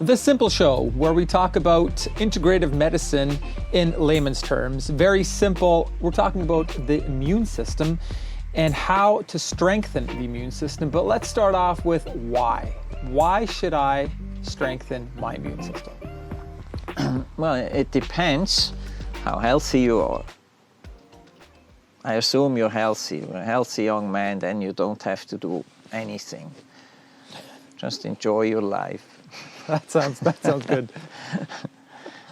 The Simple Show, where we talk about integrative medicine in layman's terms. Very simple. We're talking about the immune system and how to strengthen the immune system. But let's start off with why. Why should I strengthen my immune system? Well, it depends how healthy you are. I assume you're healthy. You're a healthy young man, then you don't have to do anything. Just enjoy your life. That sounds good.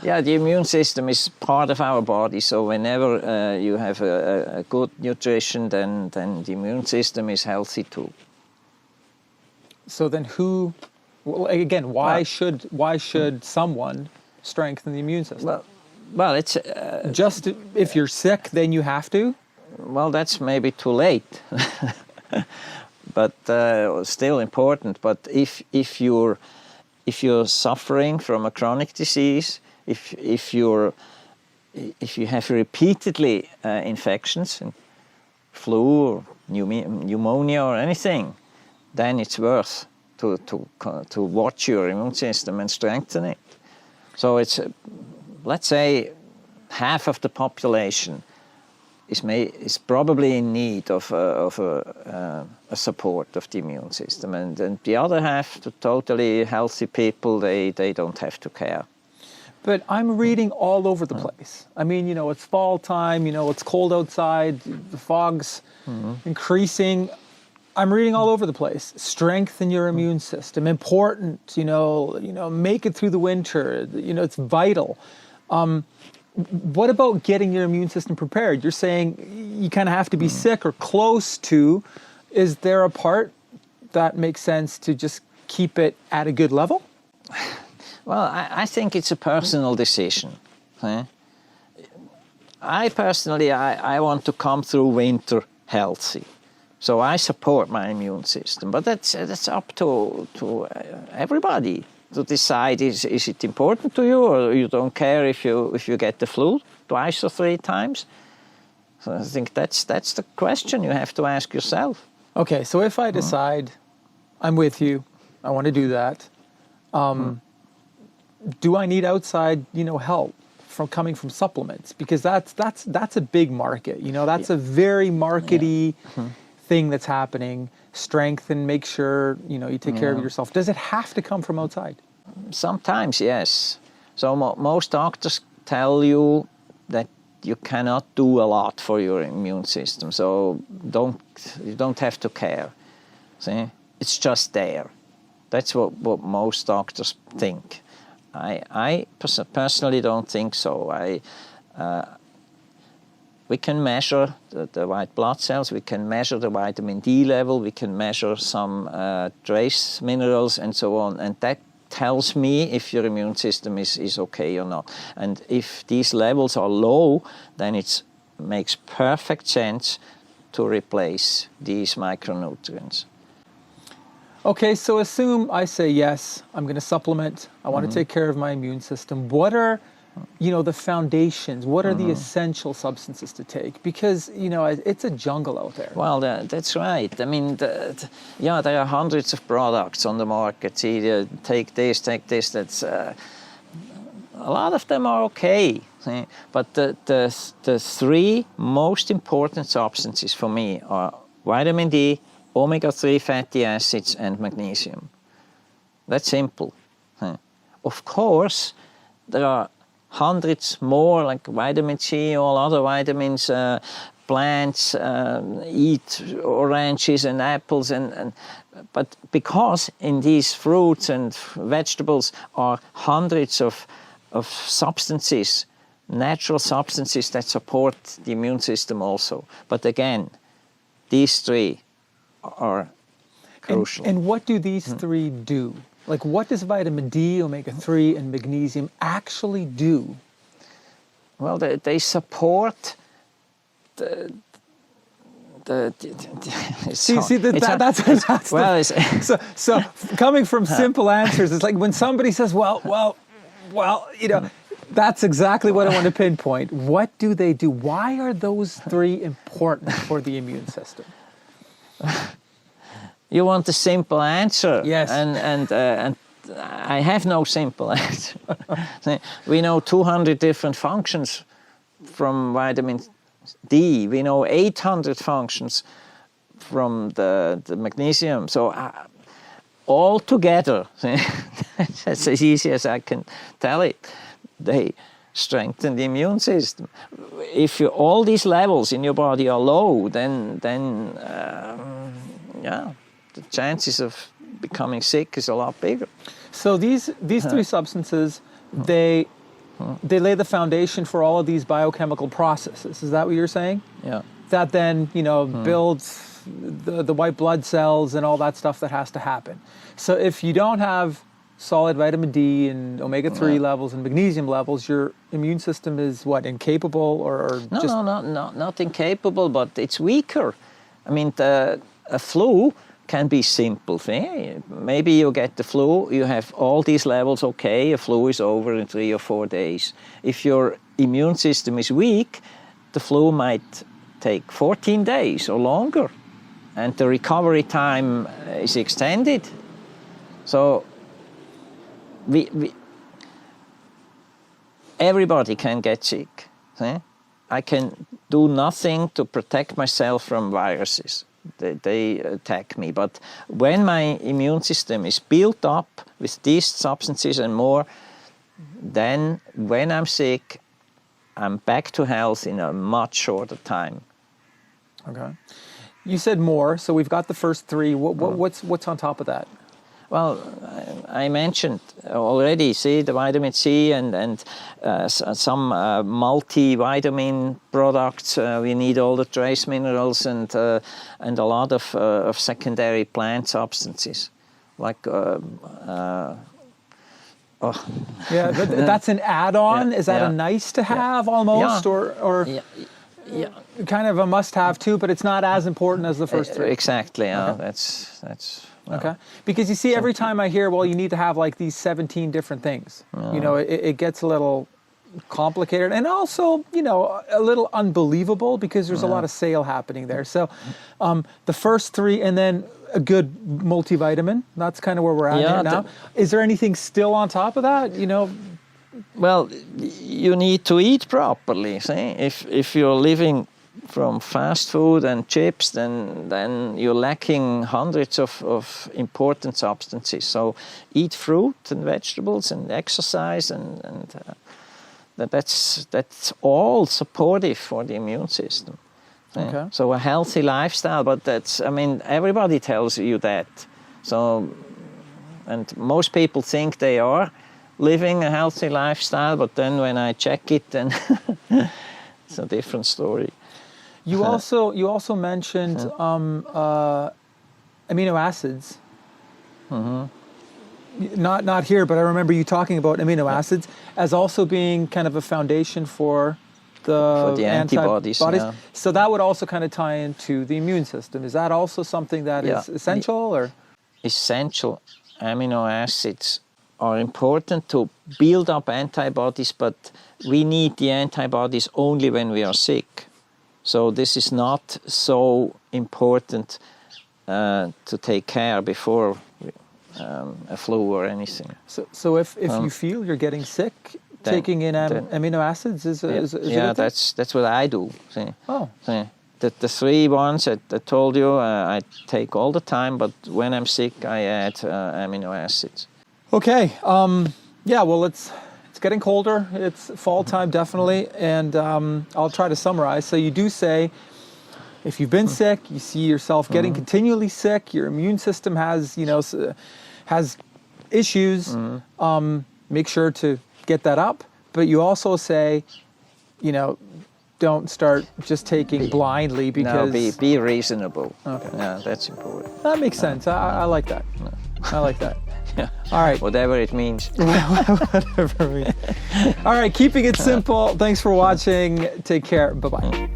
Yeah, the immune system is part of our body, so whenever you have a good nutrition, then the immune system is healthy too. So then why should someone strengthen the immune system? Well, it's... just if you're sick, then you have to? Well, that's maybe too late. But still important. But if you're suffering from a chronic disease, if you have repeatedly infections, flu or pneumonia or anything, then it's worth to watch your immune system and strengthen it. So it's let's say half of the population is probably in need of a support of the immune system, and the other half, the totally healthy people, they don't have to care. But I'm reading all over the place. I mean, it's fall time, it's cold outside, the fog's increasing. I'm reading all over the place. Strengthen your immune system. Important, make it through the winter. It's vital. What about getting your immune system prepared? You're saying you kind of have to be sick or close to. Is there a part that makes sense to just keep it at a good level? Well, I think it's a personal decision. I personally, I want to come through winter healthy. So I support my immune system. But that's up to everybody to decide, is it important to you, or you don't care if you get the flu twice or three times? So I think that's the question you have to ask yourself. Okay, so if I decide I'm with you, I want to do that, do I need outside, help coming from supplements? Because that's a big market, that's a very markety thing that's happening. Strengthen, make sure, you take care of yourself. Does it have to come from outside? Sometimes, yes. So most doctors tell you that you cannot do a lot for your immune system. So you don't have to care. See, it's just there. That's what most doctors think. I personally don't think so. We can measure the white blood cells, we can measure the vitamin D level, we can measure some trace minerals and so on, and that tells me if your immune system is okay or not. And if these levels are low, then it makes perfect sense to replace these micronutrients. Okay, so assume I say, yes, I'm going to supplement, I want to take care of my immune system. What are the foundations, what are the essential substances to take? Because, it's a jungle out there. Well, that's right. I mean, there are hundreds of products on the market. See, take this, that's... a lot of them are okay. See? But the three most important substances for me are vitamin D, omega-3 fatty acids, and magnesium. That's simple. Of course, there are hundreds more, like vitamin C, all other vitamins. Plants eat oranges and apples, but because in these fruits and vegetables are hundreds of substances, natural substances that support the immune system also. But again, these three are crucial. And what do these three do? Like, what does vitamin D, omega-3, and magnesium actually do? Well, they support so coming from simple answers, it's like when somebody says, well, that's exactly what I want to pinpoint. What do they do? Why are those three important for the immune system? You want a simple answer. Yes. And I have no simple answer. We know 200 different functions from vitamin D. We know 800 functions from the magnesium. So all together, that's as easy as I can tell it, they strengthen the immune system. If all these levels in your body are low, then yeah, the chances of becoming sick is a lot bigger. So these three substances, they lay the foundation for all of these biochemical processes. Is that what you're saying? Yeah. That then, builds the white blood cells and all that stuff that has to happen. So if you don't have solid vitamin D and omega-3 levels and magnesium levels, your immune system is what, incapable or no, just... not incapable, but it's weaker. I mean, a flu can be simple thing. Maybe you get the flu, you have all these levels, okay, a flu is over in 3 or 4 days. If your immune system is weak, the flu might take 14 days or longer, and the recovery time is extended. So everybody can get sick. I can do nothing to protect myself from viruses. They attack me. But when my immune system is built up with these substances and more, then when I'm sick, I'm back to health in a much shorter time. Okay. You said more, so we've got the first three. What's on top of that? Well, I mentioned already, see, the vitamin C and some multivitamin products. We need all the trace minerals and a lot of secondary plant substances, like Yeah, but that's an add-on. Is that a nice to have almost, or kind of a must-have too? But it's not as important as the first three. Exactly. Okay. That's. Well, okay, because you see, every time I hear, well, you need to have like these 17 different things, it gets a little complicated and also, a little unbelievable because there's a lot of sale happening there. So the first three and then a good multivitamin, that's kind of where we're at now. Is there anything still on top of that, Well, you need to eat properly. See? If you're living from fast food and chips, then you're lacking hundreds of important substances. So eat fruit and vegetables and exercise, and that's all supportive for the immune system. Okay. So a healthy lifestyle, but everybody tells you that. So, and most people think they are living a healthy lifestyle, but then when I check it, then it's a different story. You also mentioned amino acids. Not here, but I remember you talking about amino acids as also being kind of a foundation for the antibodies. Yeah. So that would also kind of tie into the immune system. Is that also something that is essential, or? Essential amino acids are important to build up antibodies, but we need the antibodies only when we are sick. So this is not so important to take care before a flu or anything. So if you feel you're getting sick, taking in amino acids is a good thing? That's what I do. See? Oh. See? The three ones that I told you, I take all the time, but when I'm sick, I add amino acids. Okay. Well, it's getting colder. It's fall time, definitely. And I'll try to summarize. So you do say, if you've been sick, you see yourself getting continually sick, your immune system has issues, make sure to get that up. But you also say, don't start just taking blindly because... No, be reasonable. Okay. Yeah, that's important. That makes sense. I like that. I like that. Yeah. All right. Whatever it means. Whatever it means. All right, keeping it simple. Thanks for watching. Take care. Bye-bye.